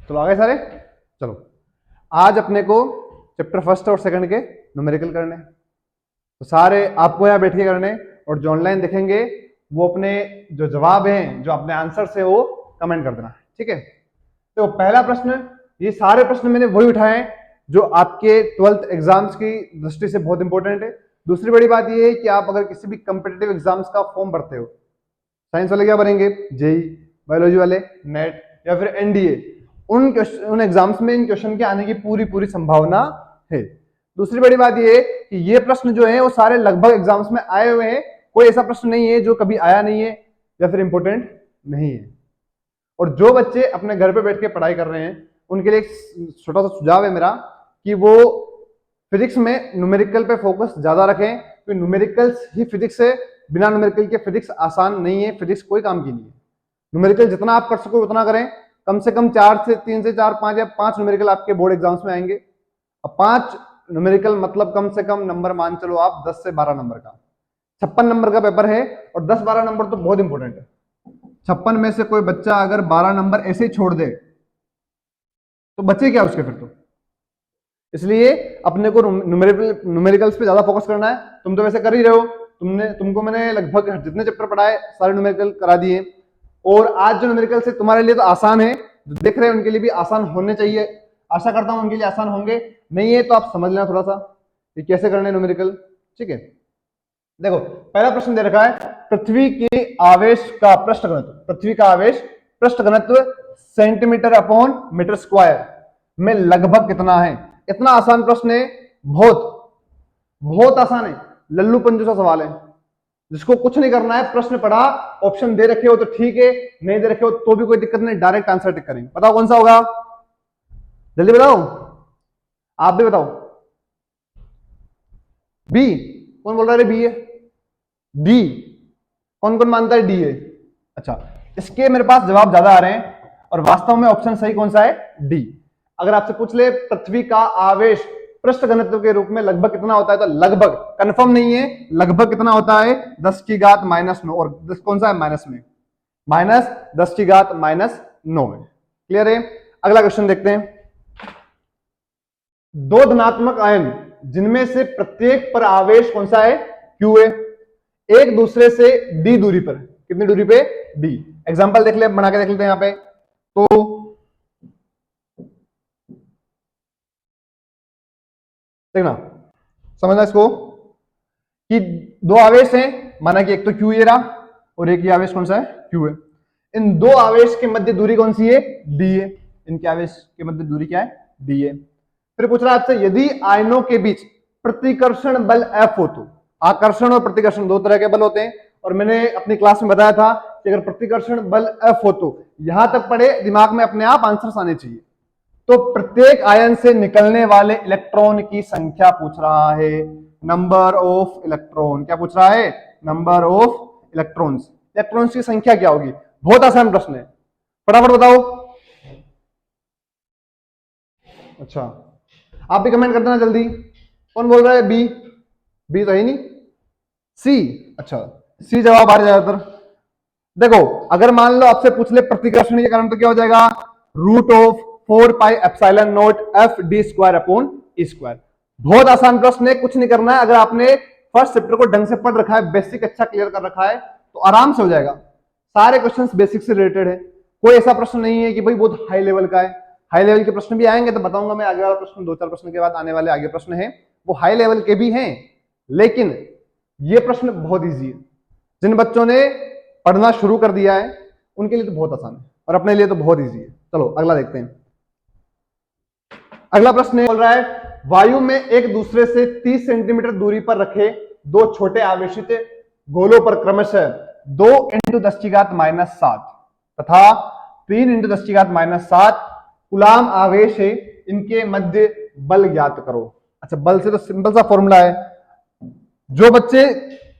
चलो आगे सारे। चलो आज अपने को चैप्टर फर्स्ट और सेकंड के न्यूमेरिकल करने, तो सारे आपको यहाँ बैठ के करने, और जो ऑनलाइन देखेंगे वो अपने जो जवाब हैं, जो अपने आंसर से वो कमेंट कर देना, ठीक है। तो पहला प्रश्न, ये सारे प्रश्न मैंने वही उठाए हैं जो आपके 12th एग्जाम्स की दृष्टि से बहुत इंपॉर्टेंट है। दूसरी बड़ी बात ये है कि आप अगर किसी भी कम्पिटिटिव एग्जाम्स का फॉर्म भरते हो, साइंस वाले क्या भरेंगे, जेई, बायोलॉजी वाले नेट, या फिर एनडीए, उन एग्जाम्स में इन क्वेश्चन के आने की पूरी संभावना है। दूसरी बड़ी बात ये है कि ये प्रश्न जो है वो सारे लगभग एग्जाम्स में आए हुए हैं, कोई ऐसा प्रश्न नहीं है जो कभी आया नहीं है या फिर इंपॉर्टेंट नहीं है। और जो बच्चे अपने घर पे बैठ के पढ़ाई कर रहे हैं उनके लिए एक छोटा सा सुझाव है मेरा कि वो फिजिक्स में न्यूमेरिकल पे फोकस ज्यादा रखें, क्योंकि न्यूमेरिकल्स ही फिजिक्स है। बिना न्यूमेरिकल के फिजिक्स आसान नहीं है, फिजिक्स कोई काम की नहीं है। न्यूमेरिकल जितना आप कर सको उतना करें, कम से कम 3 से 4 5 या 5 न्यूमेरिकल आपके बोर्ड एग्जाम्स में आएंगे। अब 5 न्यूमेरिकल मतलब कम से कम नंबर मान चलो आप 10 से 12 नंबर का, 56 नंबर का पेपर है, और 10-12 नंबर तो बहुत इंपॉर्टेंट है। 56 में से कोई बच्चा अगर 12 नंबर ऐसे ही छोड़ दे तो बचे क्या उसके फिर तो। इसलिए अपने को न्यूमेरिकल्स पे ज्यादा फोकस करना है। तुम तो वैसे कर ही रहे हो, तुमको मैंने लगभग जितने चैप्टर पढ़ाए सारे न्यूमेरिकल करा दिए, और आज जो न्यूमेरिकल से तुम्हारे लिए तो आसान है, जो देख रहे हैं उनके लिए भी आसान होने चाहिए। आशा करता हूं उनके लिए आसान होंगे, नहीं है तो आप समझ लेना थोड़ा सा कि कैसे करने न्यूमेरिकल, ठीक है। देखो पहला प्रश्न दे रखा है, पृथ्वी के आवेश का पृष्ठ घनत्व, पृथ्वी का आवेश पृष्ठ घनत्व सेंटीमीटर अपॉन मीटर स्क्वायर में लगभग कितना है। इतना आसान प्रश्न है, बहुत आसान है, लल्लू पंजू सा सवाल है, जिसको कुछ नहीं करना है, प्रश्न पढ़ा, ऑप्शन दे रखे हो तो ठीक है, नहीं दे रखे हो तो भी कोई दिक्कत नहीं, डायरेक्ट आंसर टिक करेंगे। बताओ कौन सा होगा, जल्दी बताओ, आप भी बताओ। बी, कौन बोल रहा है बी है? डी, कौन कौन मानता है डी है? अच्छा, इसके मेरे पास जवाब ज्यादा आ रहे हैं, और वास्तव में ऑप्शन सही कौन सा है, डी। अगर आपसे पूछ ले पृथ्वी का आवेश पृष्ठ घनत्व के रूप में लगभग कितना होता है, तो लगभग, कंफर्म नहीं है, लगभग कितना होता है, 10 की घात -9, और कौन सा है, माइनस में, -10 की घात -9 है। क्लियर है? अगला क्वेश्चन देखते हैं। दो धनात्मक आयन जिनमें से प्रत्येक पर आवेश कौन सा है, क्यू है, एक दूसरे से डी दूरी पर, कितनी दूरी पे, डी। एग्जांपल देख ले, बना के देख लेते हैं यहां पे। तो देखना, समझना इसको कि दो आवेश हैं, माना कि एक तो क्यू ये रहा और एक ये आवेश कौन सा है, क्यू है। इन दो आवेश के मध्य दूरी कौन सी है, डी है। इनके आवेश के मध्य दूरी क्या है, डी है। फिर पूछ रहा है आपसे, यदि आयनों के बीच प्रतिकर्षण बल F हो तो, आकर्षण और प्रतिकर्षण दो तरह के बल होते हैं, और मैंने अपनी क्लास में बताया था कि अगर प्रतिकर्षण बल F हो तो, यहां तक पढ़े, दिमाग में अपने आप आंसर्स आने चाहिए। तो प्रत्येक आयन से निकलने वाले इलेक्ट्रॉन की संख्या पूछ रहा है, नंबर ऑफ इलेक्ट्रॉन। क्या पूछ रहा है, नंबर ऑफ इलेक्ट्रॉन्स। इलेक्ट्रॉन्स की संख्या क्या होगी, बहुत आसान प्रश्न है, फटाफट बताओ। अच्छा, आप भी कमेंट कर देना जल्दी। कौन बोल रहा है बी? बी तो है नहीं, सी। अच्छा, सी जवाब आ रहा है ज्यादातर। देखो अगर मान लो आपसे पूछ ले प्रतिकर्षण के कारण, तो क्या हो जाएगा, √4πε0 FD² अपॉन E²। बहुत आसान प्रश्न है, कुछ नहीं करना है। अगर आपने फर्स्ट चैप्टर को ढंग से पढ़ रखा है, बेसिक अच्छा क्लियर कर रखा है, तो आराम से हो जाएगा। सारे क्वेश्चंस बेसिक से रिलेटेड है, कोई ऐसा प्रश्न नहीं है कि भाई बहुत हाई लेवल का है। हाई लेवल के प्रश्न भी आएंगे तो बताऊंगा मैं, आगे वाला प्रश्न 2-4 प्रश्न के बाद आने वाले आगे प्रश्न है वो हाई लेवल के भी हैं, लेकिन ये प्रश्न बहुत ईजी है। जिन बच्चों ने पढ़ना शुरू कर दिया है उनके लिए तो बहुत आसान है, और अपने लिए तो बहुत ईजी है। चलो अगला देखते हैं। अगला प्रश्न बोल रहा है, वायु में एक दूसरे से 30 सेंटीमीटर दूरी पर रखे दो छोटे आवेशित गोलों पर क्रमशः 2 × 10⁻⁷ तथा 3 × 10⁻⁷ कूलाम आवेश है, इनके मध्य बल ज्ञात करो। अच्छा, बल से तो सिंपल सा फॉर्मूला है, जो बच्चे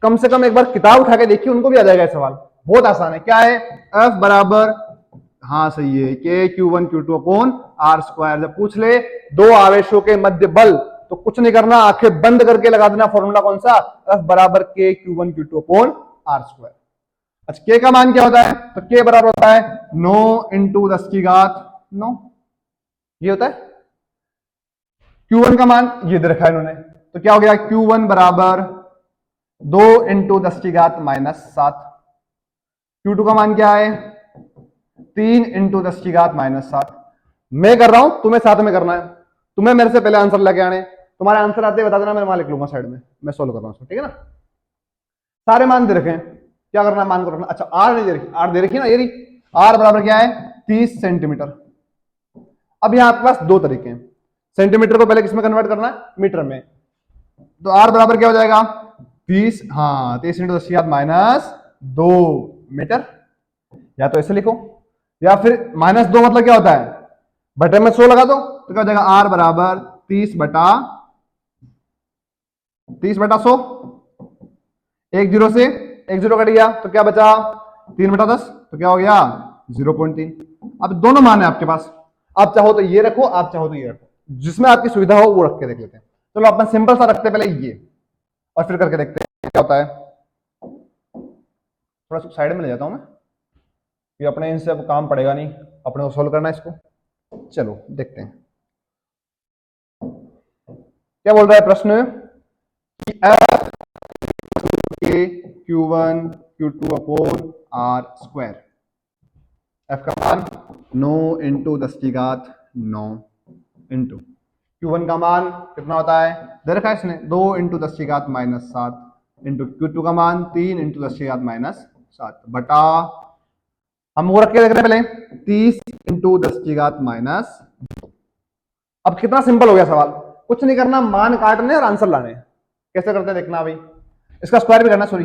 कम से कम एक बार किताब उठा के देखिए उनको भी आ जाएगा सवाल, बहुत आसान है। क्या है, F बराबर, हाँ सही है, KQ1 Q2 अपॉन R²। जब पूछ ले दो आवेशों के मध्य बल, तो कुछ नहीं करना, आंखें बंद करके लगा देना फॉर्मूला कौन सा, F बराबर KQ1 Q2 अपॉन R²। अच्छा, K का मान क्या होता है, तो K बराबर होता है 9 × 10⁻⁹। ये होता है। Q1 का मान ये दे रखा है इन्होंने, तो क्या हो गया Q1 बराबर 2 इंटू 10 की घात -7। Q2 का मान क्या है 3 इंटू 10 की घात -7। मैं कर रहा हूं, तुम्हें साथ में करना है। तुम्हें मेरे से पहले आंसर लेके आने, तुम्हारे आंसर आते बता देना, मैं वहां लिख लूंगा साइड में, मैं सोल्व कर रहा हूं, ठीक है ना। सारे मान दे रखे हैं, क्या करना है मान को रखना। अच्छा आर नहीं दे रखी, आर दे रखी ना, ये रही आर बराबर क्या है 30 सेंटीमीटर। अब यहां आपके पास दो तरीके हैं, सेंटीमीटर को पहले किसमें कन्वर्ट करना है मीटर में। तो आर बराबर क्या हो जाएगा 30, हाँ 30 इंटू 10 की घात -2 मीटर। या तो ऐसे लिखो, या फिर -2 मतलब क्या होता है बटे में 100 लगा दो, तो क्या हो जाएगा आर बराबर 30 बटा 100। एक जीरो से एक जीरो कट गया तो क्या बचा 3 बटा 10, तो क्या हो गया 0.3। अब दोनों मान है आपके पास, आप चाहो तो ये रखो, आप चाहो तो ये रखो, जिसमें आपकी सुविधा हो वो रख के देख लेते हैं। चलो अपन सिंपल सा रखते हैं पहले ये, और फिर करके देखते हैं क्या होता है। थोड़ा सा साइड में ले जाता हूं मैं, ये अपने इनसे अब काम पड़ेगा नहीं, अपने को सोल्व करना है इसको। चलो देखते हैं क्या बोल रहा है प्रश्न कि F Q1 Q2 upon R square. F का मान 9 इंटू 10 की घात 9 इंटू Q1 का मान कितना होता है दे रखा है इसने 2 इंटू 10 की घात -7 इंटू Q2 का मान 3 इंटू 10 की घात -7 बटा, हम वो रख के देख रहे हैं पहले 30 इंटू 10 की घात -2। अब कितना सिंपल हो गया सवाल, कुछ नहीं करना, मान काटने और आंसर लाने। कैसे करते हैं देखना भाई, इसका स्क्वायर भी करना, सॉरी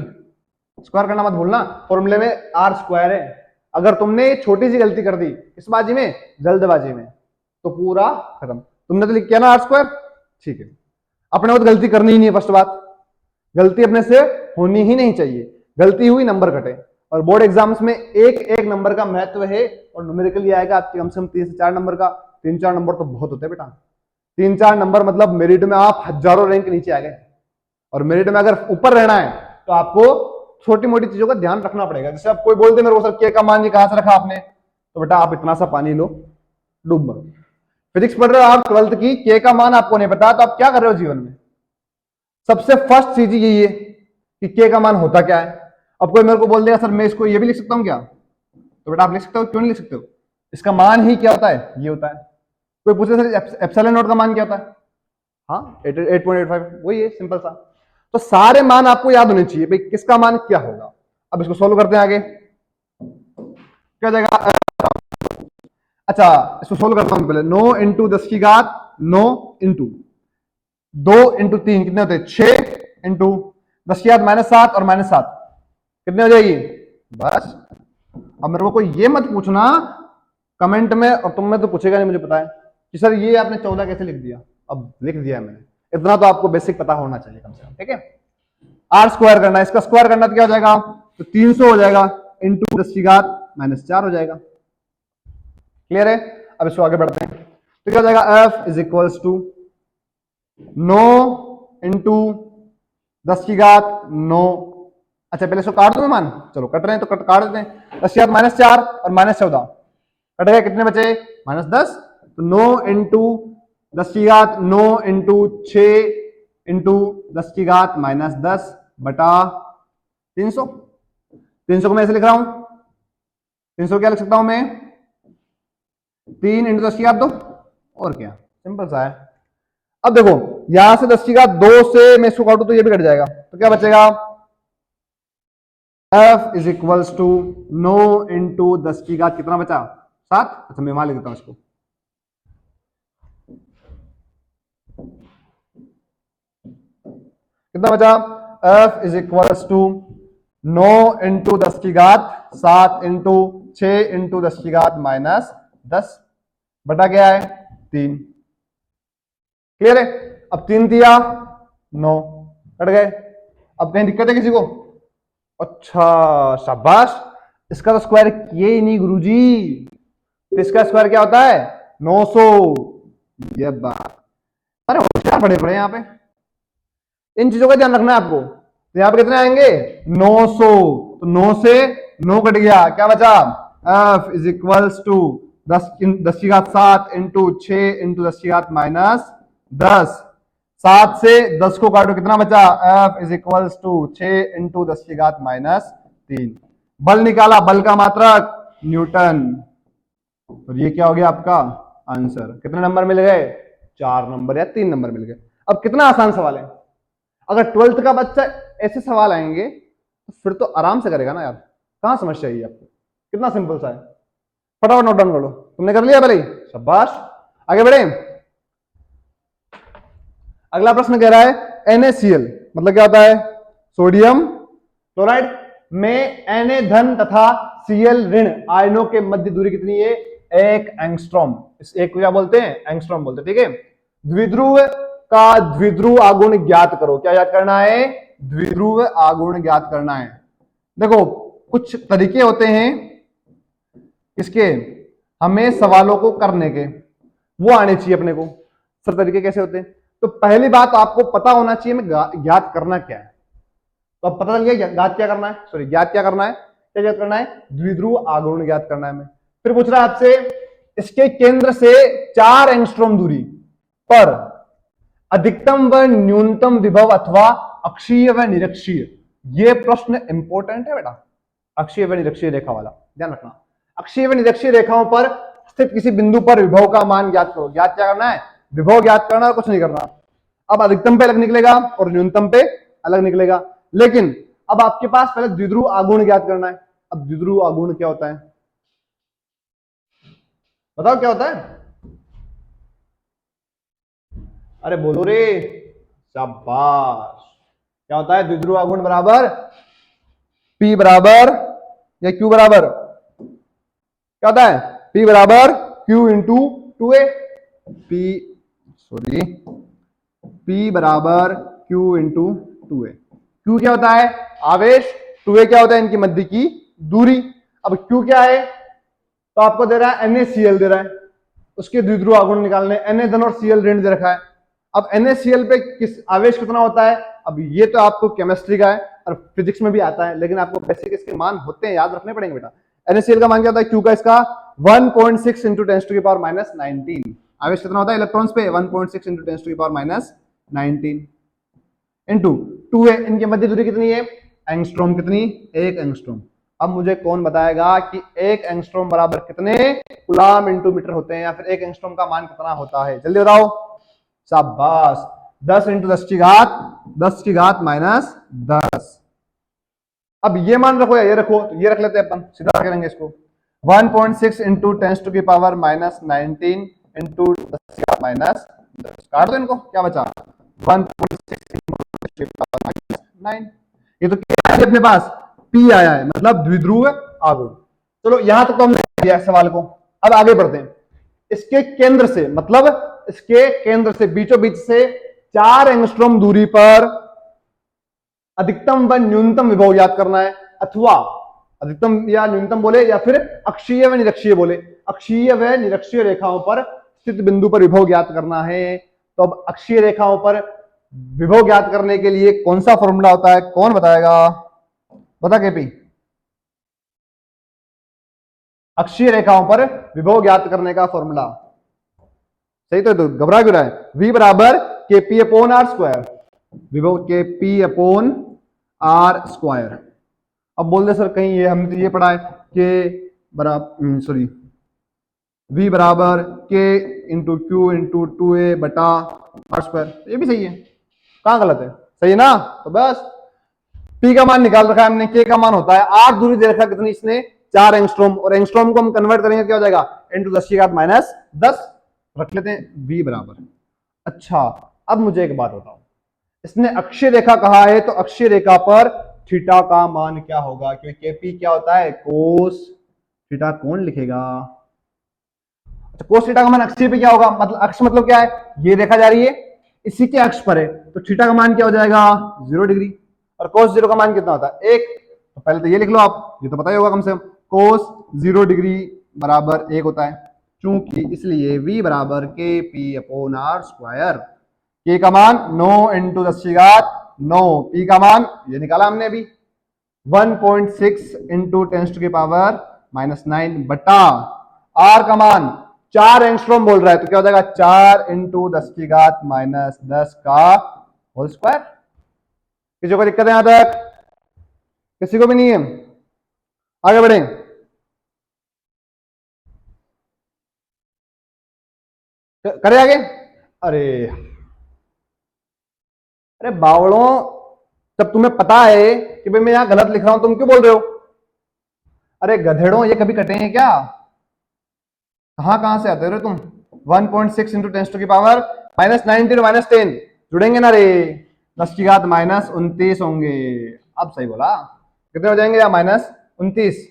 स्क्वायर करना मत भूलना, फॉर्मूले में आर स्क्वायर है। अगर तुमने छोटी सी गलती कर दी इस बाजी में, जल्दबाजी में, तो पूरा खत्म। तुमने तो लिख किया ना आर स्क्वायर, ठीक है, अपने को तो गलती करनी ही नहीं है। फर्स्ट बात, गलती अपने से होनी ही नहीं चाहिए, गलती हुई नंबर कटे। और बोर्ड एग्जाम्स में एक एक नंबर का महत्व है, और न्यूमेरिकल ये आएगा आपके कम से कम 3 से 4 नंबर का। 3-4 नंबर तो बहुत होते हैं बेटा, 3-4 नंबर मतलब मेरिट में आप हजारों रैंक नीचे आ गए। और मेरिट में अगर ऊपर रहना है तो आपको छोटी मोटी चीजों का ध्यान रखना पड़ेगा। जैसे आप कोई बोलते मेरे को सर के का मान ये कहां से रखा आपने, तो बेटा आप इतना सा पानी लो, डूब मरो। फिजिक्स पढ़ रहे हो आप 12th की, के का मान आपको नहीं पता तो आप क्या कर रहे हो जीवन में। सबसे फर्स्ट चीज यही है कि के का मान होता क्या है। अब कोई मेरे को बोल देगा सर मैं इसको ये भी लिख सकता हूं क्या, तो बेटा आप लिख सकते हो, क्यों नहीं लिख सकते हो। इसका मान ही क्या होता है, ये होता है। कोई पूछे सर एप्सिलॉन नॉट का मान क्या होता है, हाँ 8.85, वही है सिंपल सा। तो सारे मान आपको याद होने चाहिए भाई किसका मान क्या होगा। अब इसको सोल्व करते हैं आगे, क्या हो जाएगा। अच्छा इसको सोल्व करता हूं पहले, 9 इंटू 10 की घात 9 इंटू 2 इंटू 3 कितने होते हैं 6 इंटू 10 की घात -7 और -7 कितने हो जाएगी बस। अब मेरे को कोई ये मत पूछना कमेंट में, और तुम में तो पूछेगा नहीं मुझे पता है कि सर ये आपने 14 कैसे लिख दिया। अब लिख दिया है मैंने, इतना तो आपको बेसिक पता होना चाहिए कम से कम, ठीक है। आर स्क्वायर करना है, इसका स्क्वायर करना तो क्या हो जाएगा, तो 300 हो जाएगा इंटू 10 की घात -4 हो जाएगा। क्लियर है। अब इसको आगे बढ़ते हैं, तो क्या हो जाएगा F is equals to 9 into 10 की घात 9। अच्छा पहले इसको काट दो मैं मान, चलो कट रहे हैं तो काट देते हैं। 10 की घात -4 और -14 कट गए, कितने बचे -10। तो 9 इंटू 10 की घात 9 इंटू 6 इंटू 10 की घात -10 बटा 300। 300 को मैं ऐसे लिख रहा हूं, 300 क्या लिख सकता हूं मैं 3 इंटू 10 की घात 2, और क्या सिंपल सा है। अब देखो यहां से 10 की घात 2 से मैं इसको काटू तो ये भी कट जाएगा, तो क्या बचेगा f is equals to 9 into 10 की घात कितना बचा 7। अच्छा मैं वहां लिख देता हूं इसको, कितना बचा f is equals to 9 into 10 की घात 7 इंटू 6 इंटू 10 की घात -10 बटा क्या है 3। क्लियर है। अब 3 दिया 9 कट गए। अब कहीं दिक्कत है किसी को, अच्छा शाबाश, इसका तो स्क्वायर किए ही नहीं गुरुजी, तो इसका स्क्वायर क्या होता है 900। ये बात, अरे होशियार बड़े बड़े यहाँ पे, इन चीजों का ध्यान रखना है आपको। तो यहाँ पे कितने आएंगे 900, तो 9 से 9 कट गया, क्या बचा f इज इक्वल्स टू 10 की घात 7 इंटू 6 इंटू 10 की घात -10। 7 से 10 को काटो, कितना बचा? F is equals to 6 into 10 की घात -3। बल निकाला, बल का मात्रक न्यूटन, और ये क्या हो गया आपका आंसर। कितने नंबर मिल गए? 4 नंबर या 3 नंबर मिल गए। अब कितना आसान सवाल है। अगर 12th का बच्चा ऐसे सवाल आएंगे तो फिर तो आराम से करेगा ना यार, कहां समस्या है आपको, कितना सिंपल सा है। फटाफट नोट डाउन कर लो। तुमने कर लिया भले ही, शाबाश। आगे बढ़े। अगला प्रश्न कह रहा है NaCl मतलब क्या होता है? सोडियम क्लोराइड में Na धन तथा Cl ऋण आयनों के मध्य दूरी कितनी है? 1 एंगस्ट्रॉम। इस एक को क्या बोलते हैं? एंगस्ट्रॉम बोलते हैं, ठीक है। द्विध्रुव का द्विध्रुव आघूर्ण ज्ञात करो। क्या याद करना है? द्विध्रुव आघूर्ण ज्ञात करना है। देखो कुछ तरीके होते हैं इसके, हमें सवालों को करने के, वो आने चाहिए अपने को। सब तरीके कैसे होते हैं? तो पहली बात आपको पता होना चाहिए मैं ज्ञात करना क्या है। तो अब पता चल गया ज्ञात क्या करना है, सॉरी ज्ञात क्या करना है, क्या ज्ञात करना है? द्विध्रुव आघूर्ण ज्ञात करना है। मैं फिर पूछ रहा है आपसे, इसके केंद्र से 4 एंगस्ट्रॉम दूरी पर अधिकतम व न्यूनतम विभव अथवा अक्षीय व निरक्षीय। ये प्रश्न इंपॉर्टेंट है बेटा, अक्षीय व निरक्षीय रेखा वाला ध्यान रखना। अक्षीय व निरक्षीय रेखाओं पर स्थित किसी बिंदु पर विभव का मान ज्ञात करो। ज्ञात क्या करना है? विभव ज्ञात करना और कुछ नहीं करना। अब अधिकतम पे अलग निकलेगा और न्यूनतम पे अलग निकलेगा, लेकिन अब आपके पास पहले द्विध्रुव आघूर्ण ज्ञात करना है। अब द्विध्रुव आघूर्ण क्या होता है बताओ, क्या होता है? अरे बोलो रे, शाबाश। क्या होता है? द्विध्रुव आघूर्ण बराबर P बराबर या Q बराबर, क्या होता है? P बराबर Q इंटू 2A। P बराबर Q इंटू 2A। Q क्या होता है? आवेश। 2A क्या होता है? इनकी मध्य की दूरी। अब Q क्या है? तो आपको दे रहा है NaCl दे रहा है, उसके द्विध्रुव आघूर्ण निकालने। Na धन और Cl ऋण दे रखा है। अब NaCl पे किस आवेश कितना होता है? अब ये तो आपको केमिस्ट्री का है और फिजिक्स में भी आता है, लेकिन आपको बेसिक इसके मान होते हैं, याद रखने पड़ेंगे बेटा। NaCl का मान क्या होता है? Q का इसका 1.6 इंटू 10⁻19। आवेश कितना होता है इलेक्ट्रॉन्स पे? 1.6 इंटू 10⁻19 इंटू 2A। इनकी मध्य दूरी कितनी है? एंगस्ट्रॉम। कितनी? 1 एंगस्ट्रॉम। अब मुझे कौन बताएगा कि 1 एंगस्ट्रॉम बराबर कितने कूलम इंटू मीटर होते हैं, या फिर 1 एंगस्ट्रॉम का मान कितना होता है? जल्दी बताओ। शाबाश। 10 इंटू 10 की घात -10। अब ये मान रखो या ये रखो, तो ये रख लेते हैं अपन, सीधा करेंगे इसको। 1.6 इंटू 10⁻19 इंटू 10 की घात -10। काट दो इनको, क्या बचा? 1.6 इंटू 10⁻9। ये तो क्या है अपने पास? P आया है, मतलब द्विध्रुव आघूर्ण। चलो यहां तक तो हमने किया सवाल को। अब आगे बढ़ते हैं। इसके केंद्र से, मतलब इसके केंद्र से बीचों बीच से 4 एंगस्ट्रॉम दूरी पर अधिकतम व न्यूनतम विभव ज्ञात करना है, अथवा अधिकतम या न्यूनतम बोले या फिर अक्षीय व निरक्षीय बोले। अक्षीय व निरक्षीय रेखाओं पर स्थित बिंदु पर विभव ज्ञात करना है। तो अब अक्षीय रेखाओं पर विभव ज्ञात करने के लिए कौन सा फॉर्मूला होता है? कौन बताएगा? बता केपी। अक्षीय रेखाओं पर विभव ज्ञात करने का फॉर्मूला सही तो घबरा क्यों रहा है? V बराबर KP अपॉन R स्क्वायर। विभव KP अपॉन R स्क्वायर। अब बोल दे सर कहीं ये हमने तो ये पढ़ा है कि बराबर, सॉरी, V बराबर K into Q into 2A बटा R स्क्वायर। ये भी सही है, कहां गलत है? सही है ना? तो बस P का मान निकाल रखा है हमने, K का मान होता है R दूरी दे रखा कितनी इसने? 4 एंगस्ट्रॉम, और एंगस्ट्रॉम को हम कन्वर्ट करेंगे क्या हो जाएगा? इंटू 10 की घात -10 रख लेते हैं। V बराबर, अच्छा अब मुझे एक बात बताओ, इसने अक्षीय रेखा कहा है, तो अक्षीय रेखा पर थीटा का मान क्या होगा? क्योंकि KP क्या होता है? Cos theta. कौन लिखेगा? अच्छा, कोस थीटा का मान अक्षीय पे क्या होगा? मतलब अक्ष मतलब क्या है? ये रेखा जा रही है, इसी के अक्ष पर है, तो थीटा का मान क्या हो जाएगा? 0 डिग्री। और कोस 0 का मान कितना होता है? 1। तो पहले तो ये लिख लो आप, ये तो पता ही होगा कम से कम। कोस 0 डिग्री बराबर 1 होता है, चूंकि इसलिए V बराबर KP upon R square. K का मान 9 इंटू 10 की घात 9, P का मान ये निकाला हमने अभी 1.6 इंटू 10⁻⁹ बटा आर का मान 4 एंगस्ट्रॉम बोल रहा है, तो क्या हो जाएगा 4 इंटू 10 की घात माइनस 10 का होल स्क्वायर। किसी को दिक्कत है यहां तक? किसी को भी नहीं है? आगे बढ़े। करे आगे। अरे अरे बावड़ों, जब तुम्हें पता है कि भाई मैं यहां गलत लिख रहा हूं, तुम क्यों बोल रहे हो? अरे गधेड़ों, ये कभी कटे हैं क्या? कहां से आते हो तुम? 1.6 इंटू 10 टू की पावर माइनस 19 माइनस 10 जुड़ेंगे ना रे? 10 की घात माइनस 29 होंगे। अब सही बोला। कितने हो जाएंगे? या माइनस 29।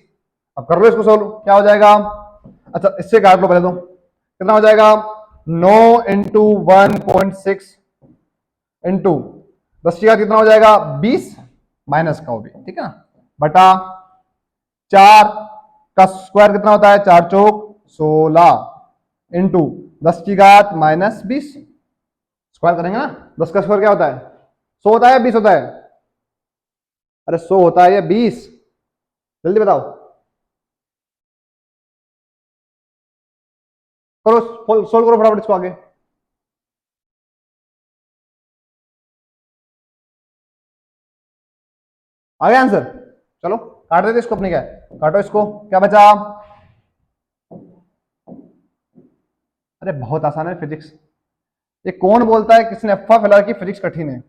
अब कर लो इसको सोल्व, क्या हो जाएगा? अच्छा इससे काट लो पहले तो। कितना हो जाएगा? 9 इंटू 1.6 इंटू 10 की घात कितना हो जाएगा? 20 माइनस का, वो भी ठीक है ना, बटा 4 का स्क्वायर कितना होता है? 4 चौक 16 इंटू 10 की घात माइनस 20। स्क्वायर करेंगे ना, 10 का स्क्वायर क्या होता है? 100 होता है या 20 होता है? अरे 100 होता है या 20? जल्दी बताओ। करो, सोल्व करो फटाफट इसको आगे। आगे आंसर। चलो काट देते इसको अपने, क्या है काटो इसको, क्या बचा? अरे बहुत आसान है फिजिक्स। ये कौन बोलता है, किसने अफवाह फैला कि फिजिक्स कठिन है?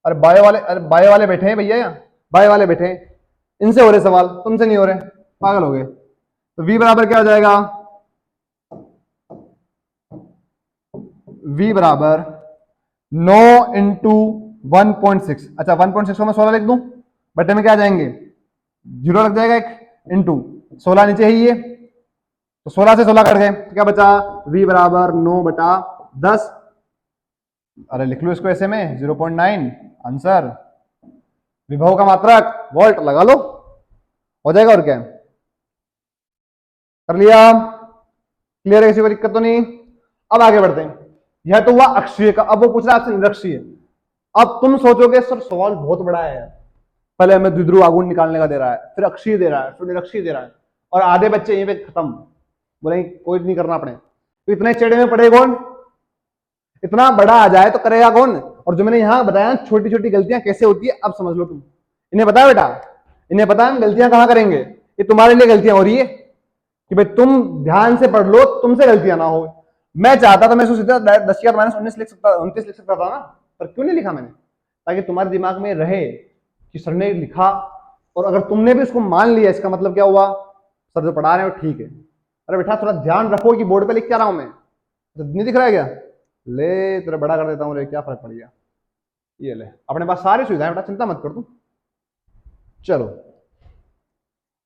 अरे बायो वाले, अरे बायो वाले बैठे हैं भैया, यहाँ बायो वाले बैठे हैं, इनसे हो रहे सवाल, तुमसे नहीं हो रहे, पागल हो गए। तो v बराबर क्या हो जाएगा? v बराबर 9 इंटू 1.6। अच्छा 1.6 को मैं 16 लिख दूं, बटे में क्या आ जाएंगे? 0 लग जाएगा एक, इंटू 16 नीचे ही ये, तो 16 से 16 कट गए, तो क्या बचा? v बराबर 9 बटा 10। अरे लिख लो इसको ऐसे में 0.9 आंसर। विभव का मात्रक वोल्ट लगा लो, हो जाएगा। और क्या है, कर लिया? क्लियर है? किसी को दिक्कत तो नहीं? अब आगे बढ़ते हैं। यह तो हुआ अक्षीय का, अब वो पूछ रहा है आपसे निरक्षीय। अब तुम सोचोगे सर सवाल बहुत बड़ा है, पहले हमें द्विध्रुव आघूर्ण निकालने का दे रहा है, फिर अक्षीय दे रहा है, फिर निरक्षीय दे रहा है, और आधे बच्चे यहीं पे खत्म, बोले कोई नहीं करना अपने। तो इतने चेड़े में पड़े कौन? इतना बड़ा आ जाए तो करेगा कौन? और जो मैंने यहां बताया छोटी छोटी गलतियां कैसे होती है, अब समझ लो तुम। इन्हें पता है बेटा, इन्हें पता है हम गलतियां कहां करेंगे। ये तुम्हारे लिए गलतियां हो रही है कि भाई तुम ध्यान से पढ़ लो, तुमसे गलतियां ना हो। मैं चाहता था, मैं सोचता 10 की घात माइनस 19 लिख सकता, 29 लिख सकता था ना, पर क्यों नहीं लिखा मैंने? ताकि तुम्हारे दिमाग में रहे कि सर ने लिखा, और अगर तुमने भी उसको मान लिया, इसका मतलब क्या हुआ? सर जो पढ़ा रहे हो ठीक है। अरे बेटा थोड़ा ध्यान रखो कि बोर्ड पे लिख क्या रहा हूं मैं, तो नहीं दिख रहा है क्या? ले तेरा बड़ा कर देता हूँ रे, क्या फर्क पड़ गया। ये ले, अपने पास सारी सुविधाएं बेटा, चिंता मत कर तू। चलो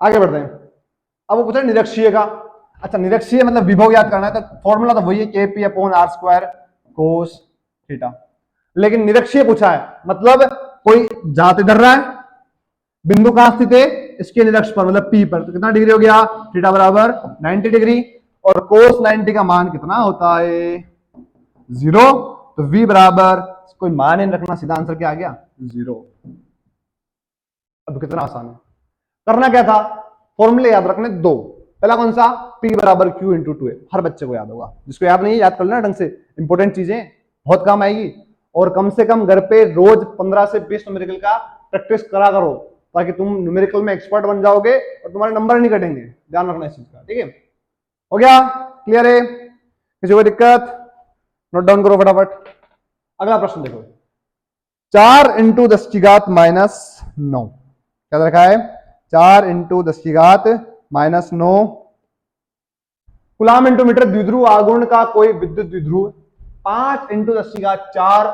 आगे बढ़ते हैं। अब वो पूछा निरक्षीय का। अच्छा निरक्षीय मतलब विभव याद करना है, तो फॉर्मूला तो वही है KP upon R square cos theta. लेकिन निरक्षीय पूछा है, मतलब कोई जात इधर रहा है, बिंदु कहां स्थित है? इसके निरक्ष पर, मतलब P पर, तो कितना डिग्री हो गया? थीटा बराबर 90 डिग्री। और कोस 90 का मान कितना होता है? 0। तो V बराबर, कोई मान नहीं रखना, सीधा आंसर क्या आ गया? 0। अब कितना आसान है। करना क्या था? फॉर्मूले याद रखने दो। पहला कौन सा? P बराबर Q इंटू 2 है, हर बच्चे को याद होगा, जिसको याद नहीं है याद कर लेना ढंग से, इंपॉर्टेंट चीजें बहुत काम आएगी। और कम से कम घर पे रोज 15 से 20 न्यूमेरिकल का प्रैक्टिस करा करो, ताकि तुम न्यूमेरिकल में एक्सपर्ट बन जाओगे और तुम्हारे नंबर नहीं कटेंगे। ध्यान रखना इस चीज का, ठीक है? हो गया? क्लियर है? किसी को दिक्कत? नोट डाउन करो फटाफट। अगला प्रश्न देखो, 4 इंटू 10 की घात माइनस 9, क्या रखा है? 4 इंटू 10 की घात माइनस 9 कुलाम इंटू मीटर द्विध्रुव आघूर्ण का कोई विद्युत द्विध्रुव 5 इंटू 10 की घात 4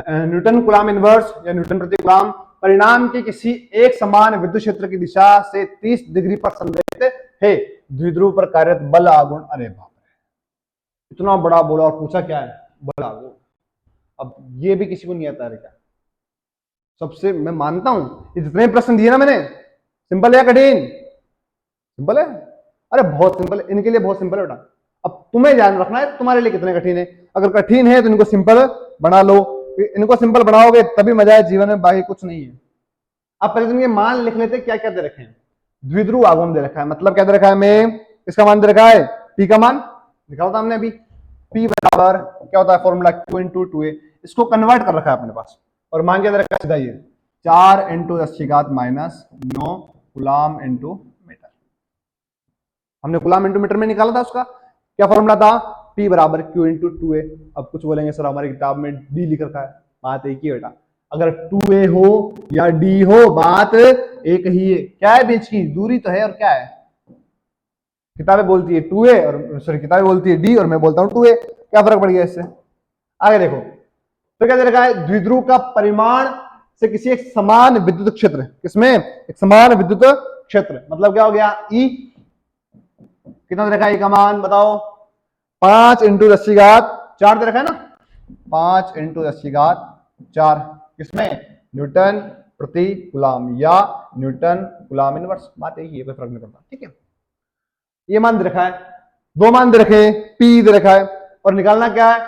न्यूटन कुलाम इनवर्स या न्यूटन प्रति कुलाम परिणाम के किसी एक समान विद्युत क्षेत्र की दिशा से 30 डिग्री पर संरेखित है, द्विध्रुव पर कार्यरत बल आघूर्ण। अरे बाप रे, इतना बड़ा बोला और पूछा क्या है? बल आघूर्ण। अब ये भी किसी को नहीं आता है क्या? सबसे मैं मानता हूं ये जितने प्रश्न दिए ना मैंने, सिंपल है या कठिन? सिंपल है। अरे बहुत सिंपल है, इनके लिए बहुत सिंपल है बेटा। अब तुम्हें ध्यान रखना है तुम्हारे लिए कितने कठिन है। अगर कठिन है तो इनको सिंपल बना लो, इनको सिंपल बनाओगे तभी मजा है जीवन में, बाकी कुछ नहीं है। अब पहले तुम ये मान लिख लेते क्या क्या दे रखे हैं। द्विध्रुव आघूर्ण दे रखा है, मतलब क्या दे रखा है हमें? इसका मान दे रखा है, P का मान लिखा होता हमने अभी, P बराबर क्या होता है फॉर्मूला Q इंटू 2A, इसको कन्वर्ट कर रखा है अपने पास और मान क्या दे रखा है सीधा ये 4 इंटू 10⁻⁹ कूलाम इंटू मीटर। हमने कूलाम इंटू मीटर में निकाला था, उसका क्या फॉर्मूला था, P बराबर Q इंटू 2A। अब कुछ बोलेंगे सर हमारी किताब में D लिख रखा है, बात एक ही है बेटा, अगर 2A हो या D हो बात एक ही है, क्या है बीच की दूरी तो है और क्या है, किताबें बोलती है 2A और सॉरी किताबें बोलती है D और मैं बोलता हूं 2A, क्या फर्क पड़ गया इससे। आगे देखो तो क्या दे रखा है, द्विध्रुव का परिमाण से किसी एक समान विद्युत क्षेत्र, किसमें एक समान विद्युत क्षेत्र, मतलब क्या हो गया E, कितना दे रखा है E का मान बताओ, 5 इंटू 10⁴ दे रखा है ना, 5 इंटू 10⁴, किसमें न्यूटन प्रति कूलाम या न्यूटन कूलाम इनवर्स, बात एक ही है, कोई फर्क नहीं पड़ता, ठीक है। ये मान दे रखा है, दो मान दे रखे, P दे रखा है और निकालना क्या है,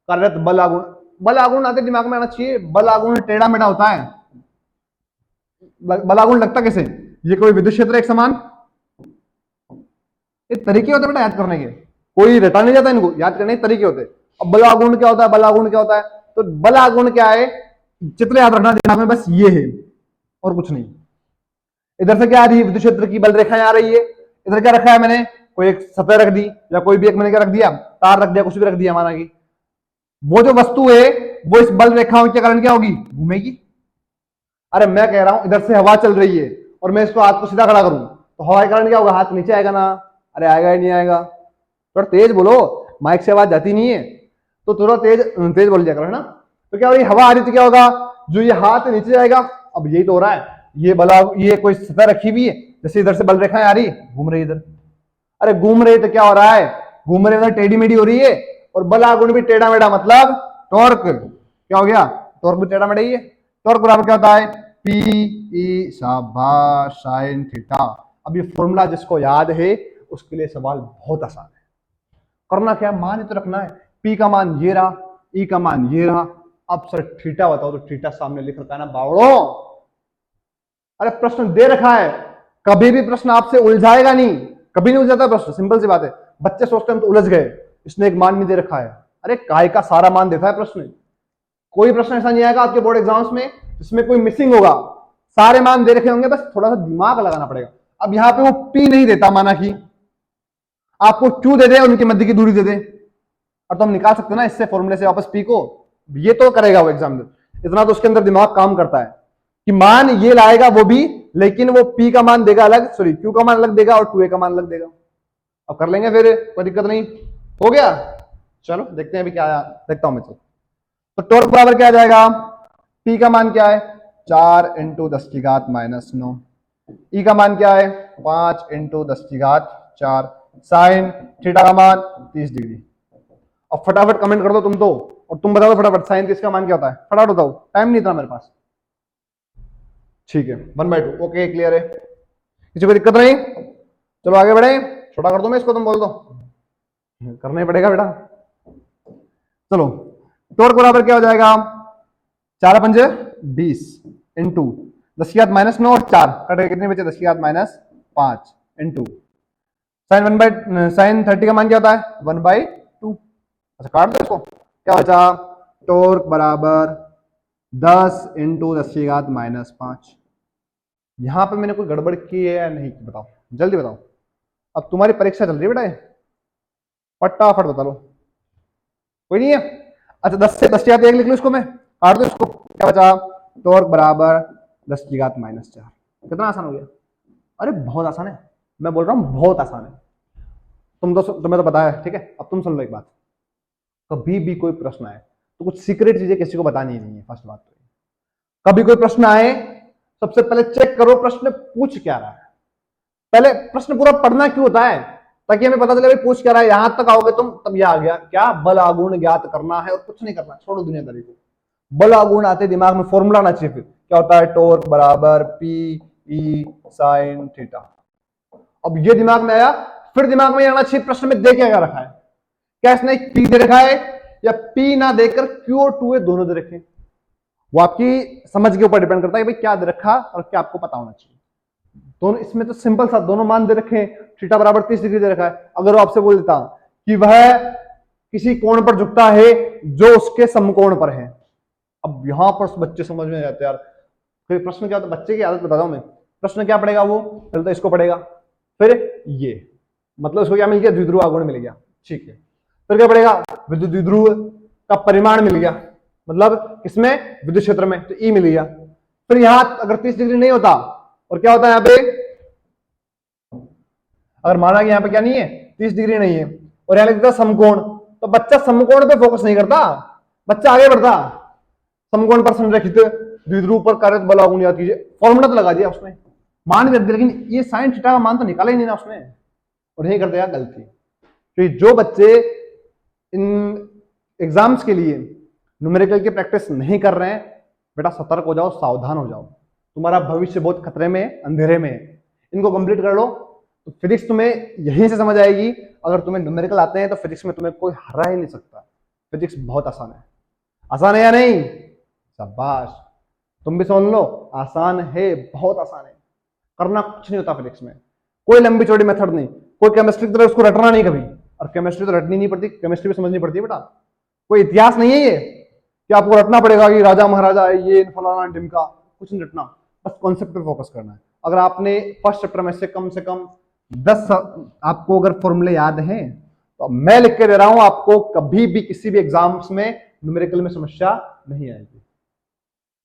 कार्यरत बल आगुण। बल आगुण आते दिमाग में आना चाहिए, बल आगुण टेढ़ा मेढ़ा होता है, बल आगुण लगता कैसे, ये कोई विद्युत क्षेत्र एक समान, ये तरीके होते हैं बेटा याद करने के, कोई रटा नहीं जाता इनको, याद करने के तरीके होते हैं। अब बल आगुण क्या होता है, बल आगुण क्या होता है, तो बल आगुण क्या है, चित्र याद रखना दिमाग में, बस ये है और कुछ नहीं। इधर से क्या आ रही है, विद्युत क्षेत्र की बल रेखाएं आ रही है, इधर क्या रखा है मैंने, कोई एक सतह रख दी या कोई भी एक मैंने क्या रख दिया, तार रख दिया, कुछ भी रख दिया, माना कि वो जो वस्तु है वो इस बल रेखाओं के कारण क्या होगी, घूमेगी। अरे मैं कह रहा हूं इधर से हवा चल रही है और मैं इसको हाथ को सीधा खड़ा करूं तो हवा के कारण क्या होगा, हाथ नीचे आएगा ना, अरे आएगा ही नहीं आएगा, थोड़ा तेज बोलो, माइक से आवाज जाती नहीं है तो थोड़ा तेज तेज बोल जाएगा, है ना। तो क्या हो रही, हवा आ रही तो क्या होगा, जो ये हाथ नीचे जाएगा, अब यही तो हो रहा है, ये बला ये कोई सतह रखी हुई है, जैसे इधर से बल रेखाएं आ रही घूम रही इधर, अरे घूम रही तो क्या हो रहा है, घूम रहे उधर टेढ़ी मेढ़ी हो रही है और बल आगुण भी टेढ़ा मेढ़ा, मतलब टॉर्क क्या हो गया, टॉर्क भी टेढ़ा मेढ़ा ही है। टॉर्क बराबर क्या होता है, P E शाबाश साइन थीटा। अब ये फॉर्मूला जिसको याद है उसके लिए सवाल बहुत आसान है, करना क्या, मान तो रखना है, P का मान ये रहा, E का मान ये रहा, अब सर थीटा बताओ, तो थीटा सामने लिख रखा है ना बावड़ो, अरे प्रश्न दे रखा है, कभी भी प्रश्न आपसे उलझाएगा नहीं, कभी नहीं उलझाता प्रश्न, सिंपल सी बात है। बच्चे सोचते हैं हम तो उलझ गए, इसने एक मान नहीं दे रखा है, अरे काय का सारा मान देता है प्रश्न, कोई प्रश्न ऐसा नहीं आएगा आपके बोर्ड एग्जाम्स में जिसमें कोई मिसिंग होगा, सारे मान दे रखे होंगे, बस थोड़ा सा दिमाग लगाना पड़ेगा। अब यहाँ पे वो P नहीं देता, माना कि आपको Q दे दे, उनके मध्य की दूरी दे दे, और तो हम निकाल सकते हैं ना इससे फॉर्मूले से वापस P को, ये तो करेगा वो एग्जाम में, इतना तो उसके अंदर दिमाग काम करता है कि मान ये लाएगा वो भी, लेकिन वो P का मान देगा अलग, सॉरी Q का मान अलग देगा और 2A का मान अलग देगा। अब कर लेंगे फिर, कोई दिक्कत नहीं, हो गया। चलो देखते हैं अभी क्या आया, देखता हूं मैं। चलो तो टॉर्क बराबर क्या आ जाएगा, P का मान क्या है 4 इंटू 10⁻⁹, E का मान क्या है 5 इंटू 10⁴, साइन थीटा का मान 30 डिग्री। अब फटाफट कमेंट कर दो तुम तो, और तुम बता दो फटाफट साइन 30 का मान क्या होता है, फटाफट बताओ, टाइम नहीं था मेरे पास। ठीक है 1/2, ओके क्लियर है, किसी को दिक्कत नहीं, चलो आगे बढ़े, छोटा कर दो मैं इसको, तुम बोल दो, करना ही पड़ेगा बेटा। चलो टॉर्क बराबर क्या हो जाएगा, 4 पंजे 20 इंटू 10⁻⁹ और 4 कटे, कितने बचे 10⁻⁻5 इंटू साइन 30 का मान क्या होता है 1/2, अच्छा काट दो इसको, क्या बचा, टॉर्क बराबर 10 इंटू 10⁻⁻5। यहां पे मैंने कोई गड़बड़ की है या नहीं बताओ, जल्दी बताओ, अब तुम्हारी परीक्षा चल रही है बेटा, फटाफट बता लो, कोई नहीं है, अच्छा 10 से 10⁻1 लिख लो इसको, मैं काट दो इसको, क्या बचा, टॉर्क बराबर 10⁻⁻4। कितना आसान हो गया, अरे बहुत आसान है, मैं बोल रहा हूं बहुत आसान है, तुम्हें तो पता है, ठीक है। अब तुम सुन लो एक बात, कभी भी कोई प्रश्न आए तो कुछ सीक्रेट चीजें किसी को बतानी नहीं है, फर्स्ट बात तो। कभी कोई प्रश्न आए सबसे पहले चेक करो प्रश्न पूछ क्या रहा है, पहले प्रश्न पूरा पढ़ना क्यों होता है, ताकि हमें पता चले भाई पूछ क्या रहा है, यहां तक आओगे तुम तब यह आ गया क्या, बल आगुण ज्ञात करना है और कुछ नहीं करना, छोड़ो दुनियादारी को, बल आगुण आते दिमाग में फॉर्मूला आना चाहिए, फिर क्या होता है टॉर्क बराबर P E साइन थीटा। अब ये दिमाग में आया, फिर दिमाग में आना चाहिए प्रश्न में दे क्या रखा है, क्या इसने P दे रखा है या P ना देकर Q और 2A दोनों दे रखे, वो आपकी समझ के ऊपर डिपेंड करता है भाई क्या दे रखा और क्या आपको पता होना चाहिए। दोनों इसमें तो सिंपल सा दोनों मान दे रखे हैं, थीटा बराबर 30 डिग्री दे रखा है। अगर वो आपसे बोल देता कि वह किसी कोण पर झुकता है जो उसके समकोण पर है, अब यहां पर बच्चे समझ में जाते हैं यार, फिर प्रश्न क्या होता है, बच्चे की आदत बताता हूं मैं। प्रश्न क्या पड़ेगा वो, पहले तो इसको पढ़ेगा, फिर ये, मतलब इसको क्या मिल गया, द्विध्रुव आघूर्ण मिल गया, ठीक है। फिर क्या पड़ेगा, विद्युत द्विध्रुव का परिमाण मिल गया, मतलब किसमें, विद्युत क्षेत्र में, तो ई मिल गया। फिर यहां अगर 30 डिग्री नहीं होता और क्या होता है यहाँ पे, अगर माना कि यहाँ पे क्या नहीं है, 30 डिग्री नहीं है और यहाँ लिखता समकोण, तो बच्चा समकोण पे फोकस नहीं करता, बच्चा आगे बढ़ता, समकोण पर संरेखित द्विध्रुव पर कार्यरत बल आघूर्ण याद कीजिए, फॉर्मूला तो लगा दिया उसने, मान कर दिया, लेकिन ये साइन थीटा का मान तो निकाला ही नहीं ना उसने, और यही कर दिया गलती। तो जो बच्चे इन एग्जाम्स के लिए न्यूमेरिकल की प्रैक्टिस नहीं कर रहे हैं, बेटा सतर्क हो जाओ, सावधान हो जाओ, तुम्हारा भविष्य बहुत खतरे में, अंधेरे में है। इनको कंप्लीट कर लो तो फिजिक्स तुम्हें यहीं से समझ आएगी। अगर तुम्हें न्यूमेरिकल आते हैं तो फिजिक्स में तुम्हें कोई हरा ही नहीं सकता। फिजिक्स बहुत आसान है, आसान है या नहीं, शाबाश, तुम भी सुन लो, आसान है, बहुत आसान है, करना कुछ नहीं होता फिजिक्स में, कोई लंबी चौड़ी मेथड नहीं, कोई केमिस्ट्री की तरह उसको रटना नहीं कभी, और केमिस्ट्री तो रटनी नहीं पड़ती, केमिस्ट्री भी समझनी पड़ती है बेटा, कोई इतिहास नहीं है ये कि आपको रटना पड़ेगा कि राजा महाराजा है ये फलाना ढिमका, कुछ नहीं रटना, बस कॉन्सेप्ट पे फोकस करना है। अगर आपने फर्स्ट चैप्टर में से कम 10 आपको अगर फॉर्मूले याद हैं तो मैं लिख के दे रहा हूं, आपको कभी भी किसी भी एग्जाम्स में न्यूमेरिकल में समस्या नहीं आएगी।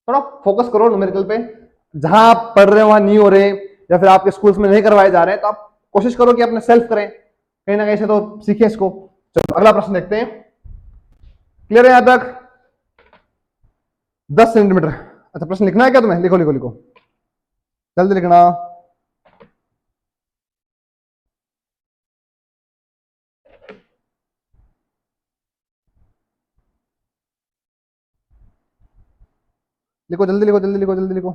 थोड़ा फोकस करो न्यूमेरिकल पे, जहां आप पढ़ रहे हो वहां नहीं हो रहे या फिर आपके स्कूल्स में नहीं करवाए जा रहे हैं, तो आप कोशिश करो कि अपने सेल्फ करें, कहीं ना कहीं से तो सीखे इसको। चलो अगला प्रश्न देखते हैं, क्लियर है यहां तक, 10 सेंटीमीटर। अच्छा प्रश्न लिखना है क्या तुम्हें, लिखो लिखो लिखो, जल्दी लिखना। लिखो जल्दी लिखो, जल्दी लिखो, जल्दी लिखो।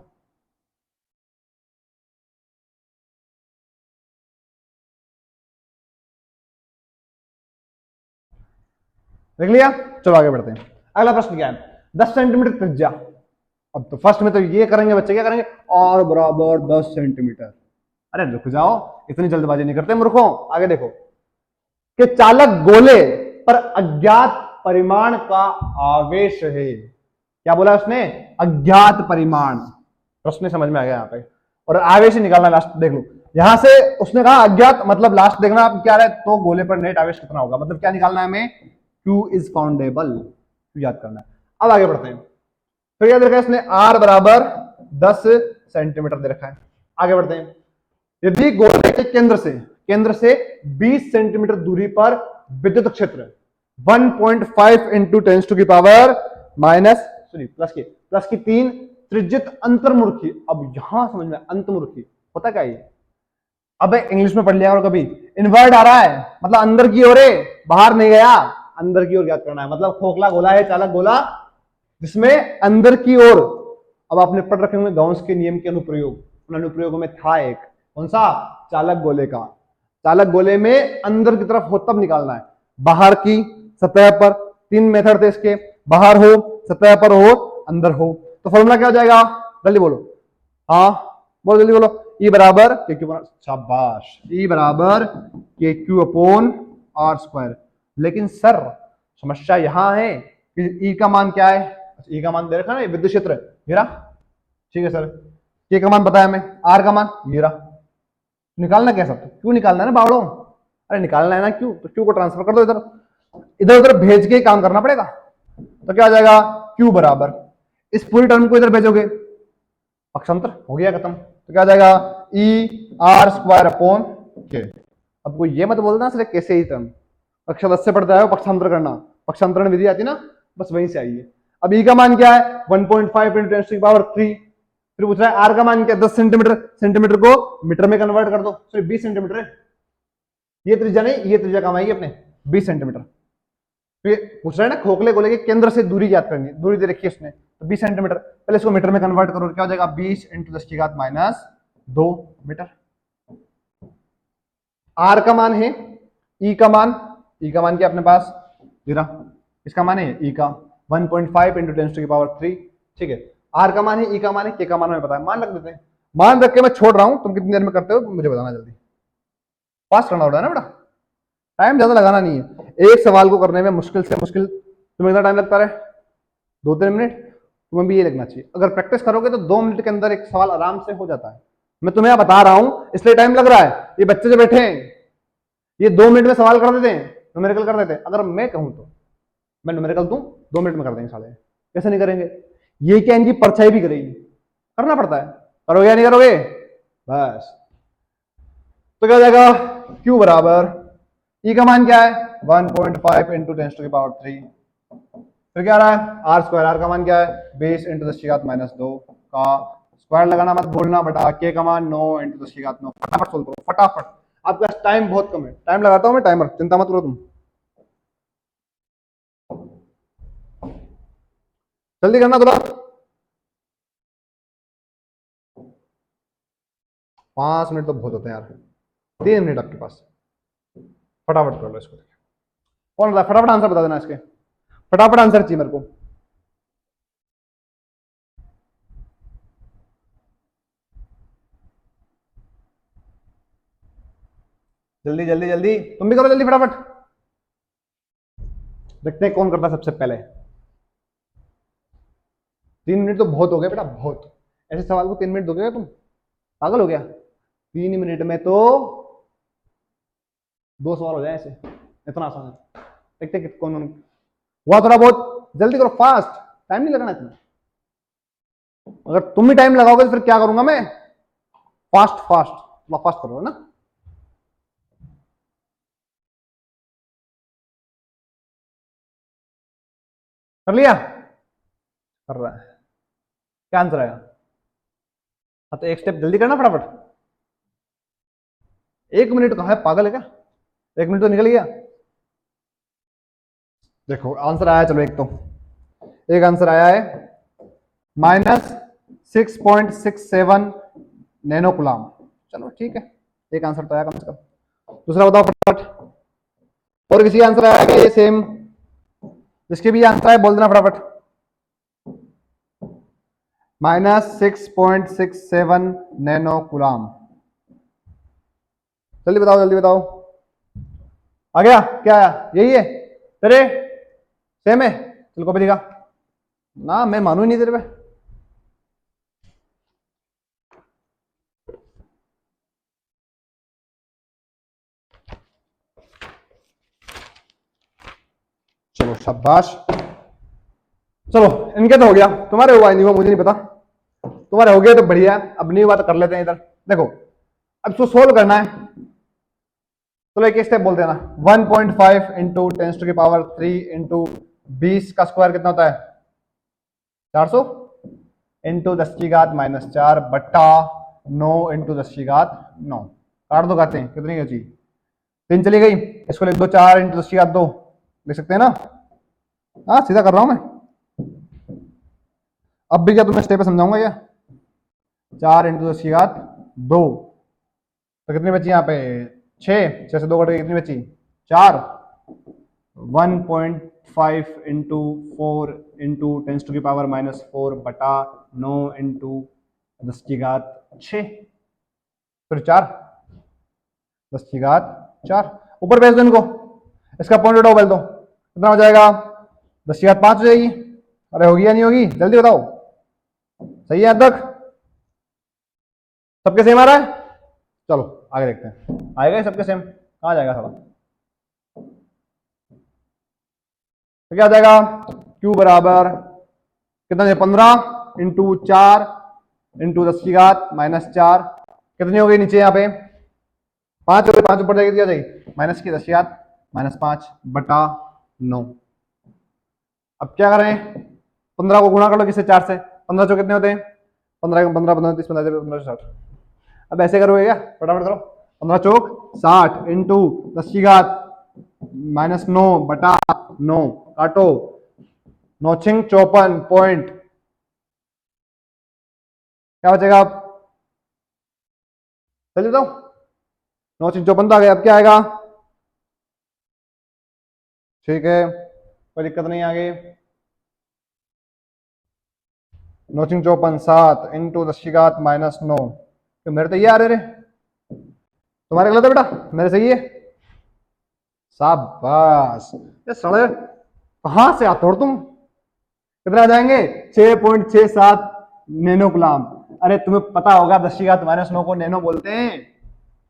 देख लिया, चलो आगे बढ़ते हैं। अगला प्रश्न क्या है, 10 सेंटीमीटर त्रिज्या। अब तो फर्स्ट में तो ये करेंगे बच्चे, क्या करेंगे, और बराबर 10 सेंटीमीटर। अरे रुक जाओ, इतनी जल्दबाजी नहीं करते मूर्खों, आगे देखो कि चालक गोले पर अज्ञात परिमाण का आवेश है। क्या बोला उसने, अज्ञात परिमाण, प्रश्न समझ में आ गया यहाँ पे, और आवेश ही निकालना लास्ट, देख लो यहां से उसने कहा अज्ञात, मतलब लास्ट देखना आप क्या रहे, तो गोले पर नेट आवेश कितना होगा, मतलब क्या निकालना है हमें, Q इज फाउंडेबल, याद करना है। अब आगे बढ़ते हैं, फिर क्या दे रखा है इसने, R बराबर 10 सेंटीमीटर दे रखा है। आगे बढ़ते हैं, यदि गोले के केंद्र से 20 सेंटीमीटर दूरी पर विद्युत क्षेत्र 1.5 इंटू 10 टू की पावर माइनस प्लस की 3 त्रिज्यित अंतर्मुखी। अब यहां समझ में, अंतर्मुखी होता क्या ये, अब इंग्लिश में पढ़ लिया और कभी, इनवर्ट आ रहा है, मतलब अंदर की ओर है, बाहर नहीं गया, अंदर की ओर याद करना है, मतलब खोखला गोला है, चालक गोला जिसमें अंदर की ओर। अब आपने पढ़ रखे होंगे गाउस के नियम के अनुप्रयोग, उन अनुप्रयोगों में था एक, कौन सा, चालक गोले का, चालक गोले में अंदर की तरफ हो तब निकालना है, बाहर की सतह पर, 3 मेथड थे इसके, बाहर हो, सतह पर हो, अंदर हो। तो फॉर्मूला क्या हो जाएगा, जल्दी बोलो, हाँ बोलो जल्दी बोलो, ई बराबर के क्यू, शाबाश, ई बराबर के क्यू अपॉन आर स्क्वायर। लेकिन सर समस्या यहां है कि ई का मान क्या है, ई का मान दे रखा ना, विद्युत क्षेत्र ये रहा, ठीक है सर, के का मान बताया हमें, आर का मान ये रहा, निकालना कैसा, तो क्यों निकालना है ना बावड़ो, अरे निकालना है ना क्यों, तो क्यू को ट्रांसफर कर दो इधर, इधर उधर भेज के काम करना पड़ेगा। तो क्या आ जाएगा, क्यू बराबर, इस पूरी टर्म को इधर भेजोगे, पक्षांतर हो गया खत्म, तो क्या आ जाएगा, ई आर स्क्वायर अपॉन के। अब कोई ये मत बोलना सिर्फ कैसे ही टर्म, कक्षा 10 से पढ़ते आए हो पक्षांतर करना, पक्षांतरण विधि आती ना, बस वहीं से आई है। अब ई का मान क्या है, 1.5 इंटू 10 की पावर 3, फिर पूछ रहा है आर का मान क्या, 10 सेंटीमीटर, सेंटीमीटर को मीटर में कन्वर्ट कर दो, सिर्फ 20 सेंटीमीटर है, ये त्रिज्या नहीं, ये त्रिज्या काम आएगी अपने 20 सेंटीमीटर। फिर पूछ रहा है ना खोखले गोले के केंद्र से दूरी ज्ञात करनी, दूरी दे रखी है उसने, तो 20 सेंटीमीटर, पहले इसको मीटर में कन्वर्ट करो, क्या हो जाएगा, 20 इंटू 10 की घात माइनस 2 मीटर। आर का मान है, ई का मान, ई का मान क्या अपने पास, जीरा, इसका मान है ई का 1.5 इंटू 10 टू की पावर 3, ठीक है, आर का मान है, ई का मान है, के का मान हमें पता है, मान रख देते हैं। मान रख के मैं छोड़ रहा हूं, तुम कितनी देर में करते हो मुझे बताना जल्दी। फास्ट करना होता है ना बेटा, टाइम ज्यादा लगाना नहीं है। एक सवाल को करने में मुश्किल से मुश्किल तुम्हें कितना टाइम लगता रहे, 2-3 मिनट, तुम्हें भी ये लगना चाहिए। अगर प्रैक्टिस करोगे तो 2 मिनट के अंदर एक सवाल आराम से हो जाता है। मैं तुम्हें बता रहा हूं इसलिए टाइम लग रहा है। ये बच्चे जो बैठे हैं ये 2 मिनट में सवाल कर देते हैं, न्यूमेरिकल कर देते हैं। अगर मैं कहूं तो मैं न्यूमेरिकल दूं 2 मिनट में कर देंगे साले, कैसे नहीं करेंगे। ये क्या इनकी परछाई भी करेगी, करना पड़ता है। करोगे या नहीं करोगे, बस। तो क्या हो जाएगा, Q बराबर E का मान क्या है 1.5 इंटू 10⁻³ फिर क्या आ रहा है आर स्क्वायर। आर का मान क्या है 20 इंटू 10⁻², का स्क्वायर लगाना मत भूलना बेटा। के का मान 9 इंटू 10⁹। फटाफट सोल्व करो फटाफट, आपके पास टाइम बहुत कम है। टाइम लगाता हूं मैं, टाइमर, चिंता मत करो तुम, जल्दी करना थोड़ा। 5 मिनट तो बहुत होते हैं यार, 3 मिनट आपके पास, फटाफट कर लो इसको। कौन बता, फटाफट आंसर बता देना इसके, फटाफट आंसर चाहिए मेरे को। जल्दी जल्दी जल्दी, तुम भी करो जल्दी फटाफट। देखते हैं कौन करता है सबसे पहले। 3 मिनट तो बहुत हो गए बेटा, बहुत। ऐसे सवाल को 3 मिनट दोगे क्या तुम, पागल हो गया। 3 मिनट में तो 2 सवाल हो जाए ऐसे, इतना आसान है। देखते हैं कौन हुआ, थोड़ा बहुत जल्दी करो, फास्ट, टाइम नहीं लगना इतना। अगर तुम भी टाइम लगाओगे तो फिर क्या करूंगा मैं, फास्ट फास्ट, थोड़ा फास्ट करो ना। कर लिया, कर रहा है, क्या आंसर आएगा। हाँ तो एक स्टेप जल्दी करना फटाफट। 1 मिनट कहा है, पागल है क्या, 1 मिनट तो निकल गया। देखो आंसर आया, चलो एक तो एक आंसर आया है -6.67 नैनो कुलाम। चलो ठीक है, एक आंसर तो आया कम से कम। दूसरा बताओ फटाफट, और किसी आंसर आया कि ये सेम, जिसके भी आंसर आए बोल देना फटाफट। -6.67 नैनो कुलाम, जल्दी बताओ जल्दी बताओ। आ गया, क्या आया, यही है तेरे, सेम है, चल कॉपी दिखा ना, मैं मानू ही नहीं तेरे पे। चलो शाबाश, चलो इनके तो हो गया, तुम्हारे हुआ नहीं हुआ मुझे नहीं पता, तुम्हारे हो गया तो बढ़िया है। अब नहीं हुआ तो कर लेते हैं इधर। देखो अब इसको सोल्व करना है, चलो एक स्टेप बोल देना। 1.5 इंटू 10⁻³ इंटू 20 का स्क्वायर कितना होता है 400 इंटू 10⁻⁻4 बट्टा 9 इंटू 10⁻9। काट दो, काटते हैं कितनी बची, 3 चली गई, इसको लिख दो 4 इंटू 10⁻2, लिख सकते हैं ना। हाँ सीधा कर रहा हूं मैं, अब भी क्या तुम्हें स्टेप पे समझाऊंगा क्या। 4 इंटू 10⁻2, तो कितनी बची यहाँ पे 6 से 2 कट गई, कितनी बची 4। 1.5 इंटू 4 इंटू 10⁻⁻4 बटा 9 इंटू 10⁻6, फिर 4 10⁻4 ऊपर भेज दो इनको, इसका पॉइंट उठाओ बेल दो, कितना हो जाएगा 10⁻5 हो जाएगी। अरे होगी या नहीं होगी जल्दी बताओ, सही है अब तक सबके सेम आ रहा है। चलो आगे देखते हैं, आएगा ही सबके सेम, कहाँ जाएगा साला। तो क्या आ जाएगा Q बराबर कितना, 15 इंटू 4 इंटू 10⁻⁻4, कितनी हो गई नीचे यहाँ पे 5 हो गई, 5 ऊपर जाएगी, क्या जाएगी माइनस की 10⁻⁻5 बटा 9। अब क्या करें, 15 को गुणा कर लो किससे 4 से, 15 जो कितने होते हैं 15 15 15 30 15 15 60। अब ऐसे करोगे क्या, फटाफट करो, 15 चौक 60 इंटू 10⁻⁻9 बटा 9, काटो 9 छिंग 54 पॉइंट, क्या बचेगा आप चलिए बताओ। 9 छिंग 54 तो आ गया, अब क्या आएगा, ठीक है कोई दिक्कत नहीं, आगे 9 54 7 इंटू 10⁻⁻9। तो मेरे तो ये आ रहे रे, तुम्हारे गलत है बेटा, मेरे सही है। शाबाश। ये सड़े कहां से आते हो तुम? कितना आ जाएंगे? 6.67 नैनो कूलम। अरे तुम्हें पता होगा 10⁻⁹ को नैनो बोलते हैं,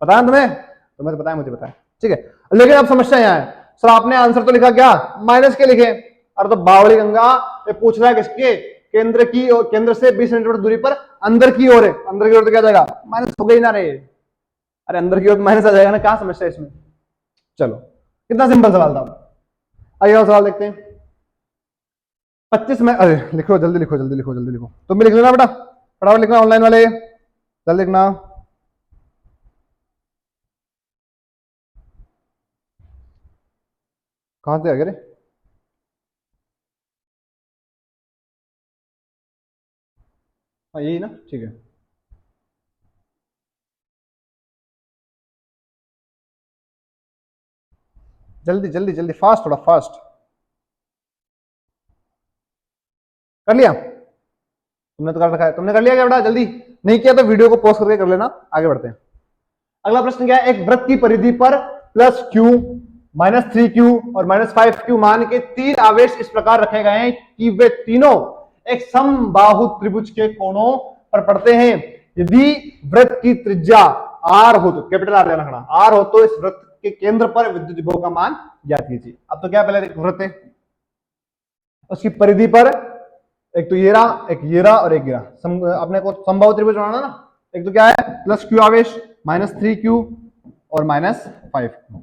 पता है तुम्हें? तुम्हें तो पता है, मुझे पता है, ठीक है। लेकिन अब समस्या यहाँ है, सर आपने आंसर तो लिखा क्या, माइनस के लिखे। अरे तो बावड़ी गंगा, ये पूछ रहा है किसके, केंद्र की, और केंद्र से 20 सेंटीमीटर दूरी पर अंदर की ओर है, अंदर की ओर तो क्या जाएगा, माइनस हो गई ना रे। अरे अंदर की ओर माइनस आ जाएगा ना, क्या समस्या है इसमें? चलो कितना सिंपल सवाल था। आइए और सवाल देखते हैं। 25 में, अरे लिखो जल्दी, लिखो जल्दी, लिखो जल्दी, लिखो तुम भी लिख लेना बेटा, फटाफट लिखना, ऑनलाइन वाले जल्दी लिखना। कहां से आ गए रे? हाँ यही ना, ठीक है। जल्दी जल्दी जल्दी, फास्ट, थोड़ा फास्ट। कर लिया? तुमने तो कर रखा है, तुमने कर लिया क्या बेटा? जल्दी नहीं किया तो वीडियो को पॉज करके कर लेना। आगे बढ़ते हैं। अगला प्रश्न क्या है, एक वृत्त की परिधि पर +q, -3q और -5q मान के 3 आवेश इस प्रकार रखे गए हैं कि वे तीनों एक समबाहु त्रिभुज के कोणों पर पड़ते हैं। यदि वृत्त की त्रिज्या r हो, तो कैपिटल R ध्यान रखना, r हो तो इस वृत्त के केंद्र पर विद्युत विभव का मान ज्ञात कीजिए। अब तो क्या, पहले वृत्त है, उसकी परिधि पर एक तो ये रहा और एक गिरा, अपने को समबाहु त्रिभुज बनाना ना। एक तो क्या है, +q आवेश, -3q और -5q,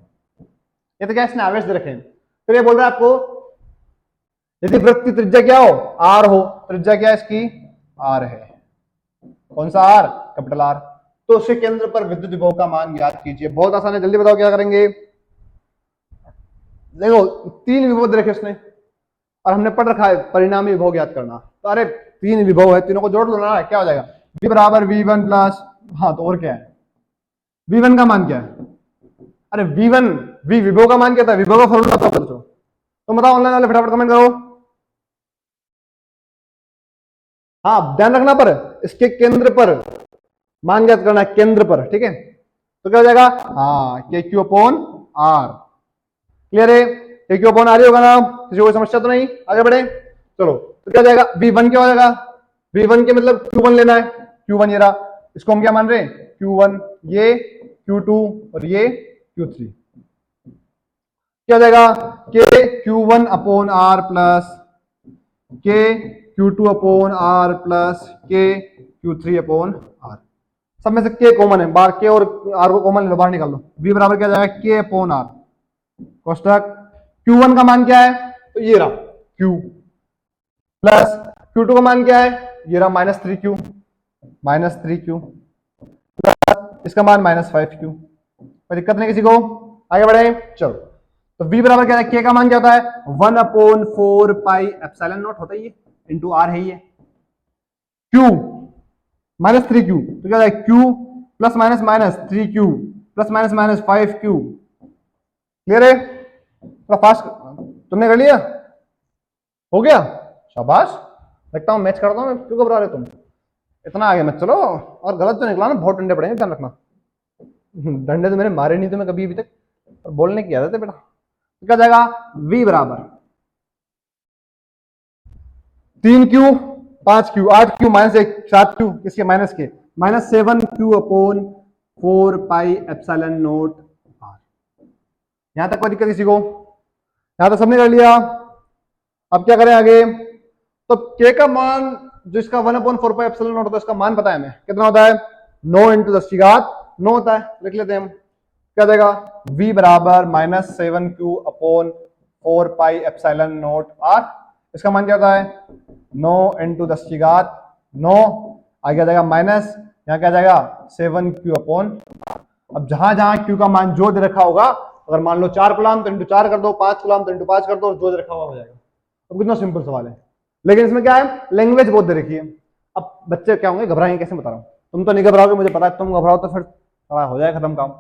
ये तो क्या इसने आवेश दे रखे हैं। फिर ये बोल रहा है आपको यदि वृत्त की त्रिज्या क्या हो, r हो, त्रिज्या क्या है इसकी, r है, कौन सा r, कैपिटल R, तो उसके केंद्र पर विद्युत विभव का मान ज्ञात कीजिए। बहुत आसान है, जल्दी बताओ क्या करेंगे। देखो 3 विभव दे रखे उसने, और हमने पढ़ रखा है परिणामी विभव ज्ञात करना, तो अरे 3 विभव है, तीनों को जोड़ लो ना, क्या हो जाएगा, v बराबर v1 प्लस, हाँ तो और क्या है, v1 का मान क्या है, अरे v1, v विभव का मान क्या था, विभव का फॉर्मूला तो बच्चों, तो बताओ ऑनलाइन वाले फटाफट कमेंट करो। हाँ ध्यान रखना, पर इसके केंद्र पर मान ज्ञात करना है, केंद्र पर, ठीक है। तो क्या हो जाएगा, हाँ KQ अपॉन R, क्लियर है, KQ अपॉन R ही होगा ना, किसी कोई समस्या तो नहीं, आगे बढ़े। चलो तो क्या हो जाएगा, V1 क्या हो जाएगा, V1 के मतलब Q1 लेना है, Q1 ये रहा, इसको हम क्या मान रहे हैं, Q1, ये Q2 और ये Q3, क्या हो जाएगा, KQ1 upon R plus KQ2 upon R plus KQ3 upon R, सब में से K कॉमन है, बाहर K और R को कॉमन लो, बाहर निकाल लो, V बराबर क्या जाएगा, K अपॉन R, कोष्टक Q1 का मान क्या है, तो ये रहा Q, प्लस Q2 का मान क्या है, ये रहा -3Q, प्लस इसका मान -5Q, कोई दिक्कत नहीं किसी को, आगे बढ़े। चलो तो V बराबर क्या है, K का मान क्या होता है, 1/4 पाई एप्सिलॉन नॉट होता है ये, इंटू R है ये, Q -3Q, तो क्या है Q plus minus -3Q plus minus -5Q, clear है, थोड़ा फास्ट, तुमने कर लिया, हो गया, शाबाश, लगता हूँ मैच करता हूँ मैं, क्यों घबरा रहे तुम, इतना आगे मत चलो, और गलत तो निकला ना, बहुत डंडे पड़ेंगे, ध्यान रखना। डंडे तो मैंने मारे नहीं तुम्हें कभी अभी तक, और बोलने की आदत है बेटा। तो क्या जाएगा, V बराबर 3Q 5Q 8Q -1 7Q, किसके, माइनस के, -7Q upon 4 pi epsilon not R। यहां तक कोई दिक्कत किसी को, यहां तक सबने कर लिया। अब क्या करें आगे, तो K का मान जो इसका 1/4 पाई एप्सिलॉन नॉट होता है, इसका मान पता है हमें कितना होता है, 9 × 10⁻9 होता है, लिख लेते हैं हम, क्या देगा, V बराबर -7Q upon 4 pi epsilon not R, इसका मान क्या होता है, 9 × 10⁻9, आगे आ जाएगा माइनस, यहाँ क्या जाएगा 7Q अपॉन, अब जहां जहां Q का मान जो दे रखा होगा, अगर मान लो 4 कूलम तो × 4 कर दो, 5 कूलम तो × 5 कर दो, जो दे रखा हुआ हो जाएगा। अब कितना सिंपल सवाल है, लेकिन इसमें क्या है, लैंग्वेज बहुत दे रखी है। अब बच्चे क्या होंगे, घबराएंगे, कैसे बता रहा हूँ, तुम तो नहीं घबराओगे, मुझे पता है, तुम घबराओ तो फिर हो जाएगा खत्म काम।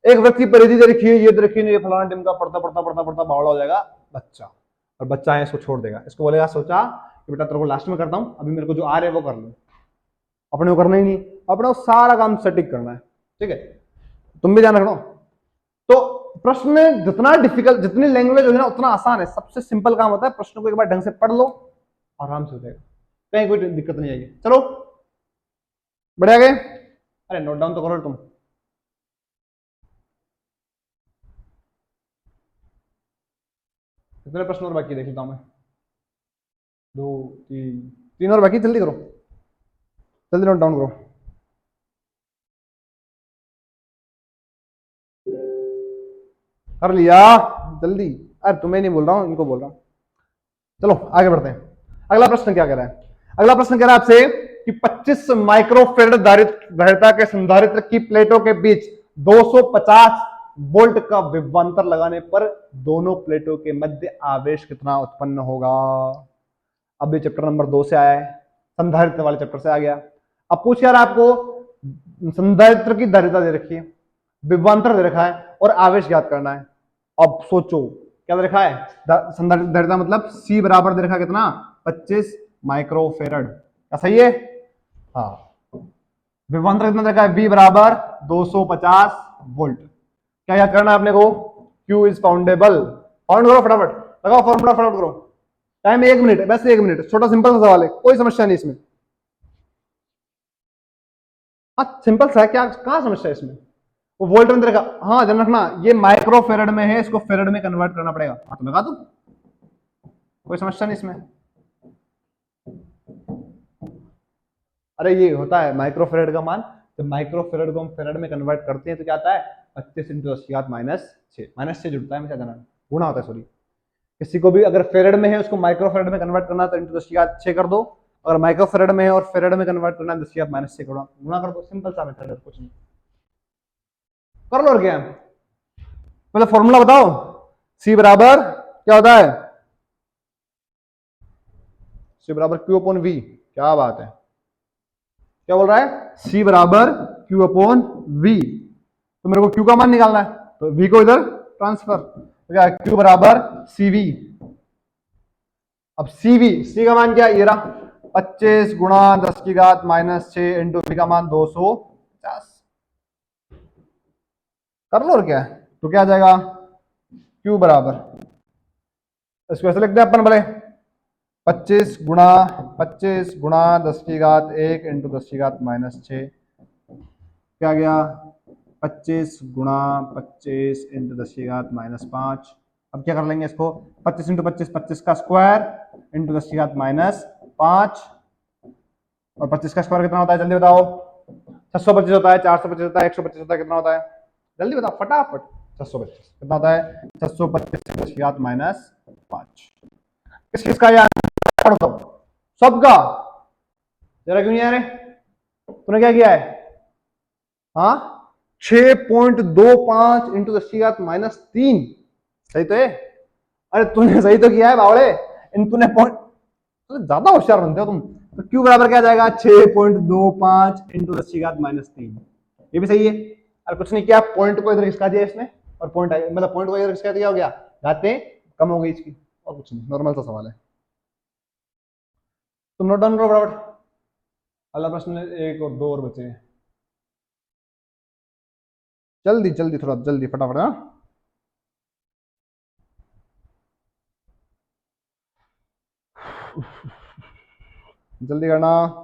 एक व्यक्ति की परिधि दे रखी है, ये दे रखी है, ये फलाना टीम का, पढ़ता पढ़ता पढ़ता पढ़ता बावड़ा हो जाएगा बच्चा, और बच्चा है इसको छोड़ देगा, इसको बोलेगा सोचा कि बेटा तेरे को लास्ट में करता हूं, अभी मेरे को जो आ रहा है वो कर लो। अपने को करना ही नहीं, अपने को सारा काम सटीक करना है, ठीक है। तुम भी ध्यान रखना। तो प्रश्न जितना डिफिकल्ट, जितनी लैंग्वेज होगी ना उतना आसान है। सबसे सिंपल काम होता है प्रश्न को एक बार ढंग से पढ़ लो, आराम से हो जाएगा, कहीं कोई दिक्कत नहीं आएगी। चलो बढ़िया गए। अरे नोट डाउन तो करो तुम। कितने प्रश्न और बाकी देख लेता हूं मैं। 2 3 3 और बाकी, जल्दी करो, जल्दी नोट डाउन करो। कर लिया जल्दी। अरे तुम्हें नहीं बोल रहा हूं, इनको बोल रहा हूं। चलो आगे बढ़ते हैं। अगला प्रश्न क्या कह रहा है? अगला प्रश्न कह रहा है आपसे कि 25 माइक्रोफेरेड धारिता के संधारित्र की प्लेटों के बीच 250 वोल्ट का विभवांतर लगाने पर दोनों प्लेटों के मध्य आवेश कितना उत्पन्न होगा। अब ये चैप्टर नंबर 2 से आया है, संधारित्र वाले चैप्टर से आ गया। अब पूछ यार आपको संधारित्र की धारिता दे रखी है, विभवांतर दे रखा है और आवेश ज्ञात करना है। अब सोचो क्या दे रखा है? संधारित्र धारिता मतलब C बराबर दे रखा कितना? 25 माइक्रोफेरड। क्या सही है? हाँ। विभवांतर कितना दे रखा है? V बराबर 250 वोल्ट। क्या याद करना है अपने को? Q is फाउंडेबल। फाउंड करो फटाफट, लगाओ फॉर्मूला फटाफट करो। टाइम 1 मिनट है, बस 1 मिनट। छोटा सिंपल सा सवाल है, कोई समस्या नहीं इसमें। हाँ सिंपल सा है, क्या कहाँ समस्या है इसमें? वो वोल्ट में देखा, हाँ ध्यान रखना ये माइक्रो फेरड में है, इसको फेरड में कन्वर्ट करना पड़ेगा। हाँ तो लगा दो, कोई समस्या नहीं इसमें। अरे ये होता है माइक्रो फेरड का मान, जब माइक्रो फेरड को हम फेरड में कन्वर्ट करते हैं तो क्या आता है? 25 इंटू 10 -6 जुड़ता है, हमेशा जाना गुणा होता है, सॉरी। किसी को भी अगर फेरड में है उसको माइक्रो फेरड में कन्वर्ट करना तो इंटू 10 कर दो, अगर माइक्रो फेरड में है और फेरड में कन्वर्ट करना 10 -6 गुणा कर दो। सिंपल सा मेथड है, कुछ नहीं, कर लो। और क्या मतलब फॉर्मूला बताओ। सी बराबर क्या होता है? सी बराबर क्यू अपॉन वी। क्या बात है, क्या बोल रहा है? सी बराबर क्यू अपॉन वी। तो मेरे को क्यू का मान निकालना है, तो वी को इधर ट्रांसफर, तो क्या क्यू बराबर सी वी। अब सी वी, सी का मान क्या है? ये रहा 25 गुणा 10 की घात -6 इंटू वी का मान 250। कर लो और क्या है, तो क्या आ जाएगा? क्यू बराबर, इसको ऐसे लिखते हैं अपन भले, 25 गुणा 10 की घात 1 इंटू 10 की घात -6। क्या गया? 25 गुणा 25 इंटू 10 की घात -5। अब क्या कर लेंगे इसको? 25 इंटू 25, 25 का स्क्वायर इंटू 10 की घात -5। और 25 का स्क्वायर कितना होता है जल्दी बताओ? 625 होता है, 425 होता है, 125 होता है, कितना होता है जल्दी बताओ फटाफट? 625 कितना होता है? 625 10 की घात -5। किस किसका ये आंसर दो? सबका। जरा क्यों नहीं आ रहे? तूने क्या किया है? हाँ 6.25 इंटू 10 की घात -3। सही तो है? अरे तूने सही तो किया है बावड़े, इन तूने पॉइंट, तो ज्यादा होशियार बनते हो तुम। तो क्यू बराबर क्या जाएगा? 6.25 इंटू 10 की घात -3। ये भी सही है। और कुछ नहीं किया, पॉइंट को इधर खिसका दिया इसने, और पॉइंट मतलब पॉइंट को इधर खिसका दिया, हो गया घातें कम हो गई इसकी, और कुछ नहीं, नॉर्मल सा सवाल है। तुम नोट डाउन करो फटाफट। अगला प्रश्न, एक और दो और बचे हैं, जल्दी जल्दी, थोड़ा जल्दी फटाफट। हाँ जल्दी करना।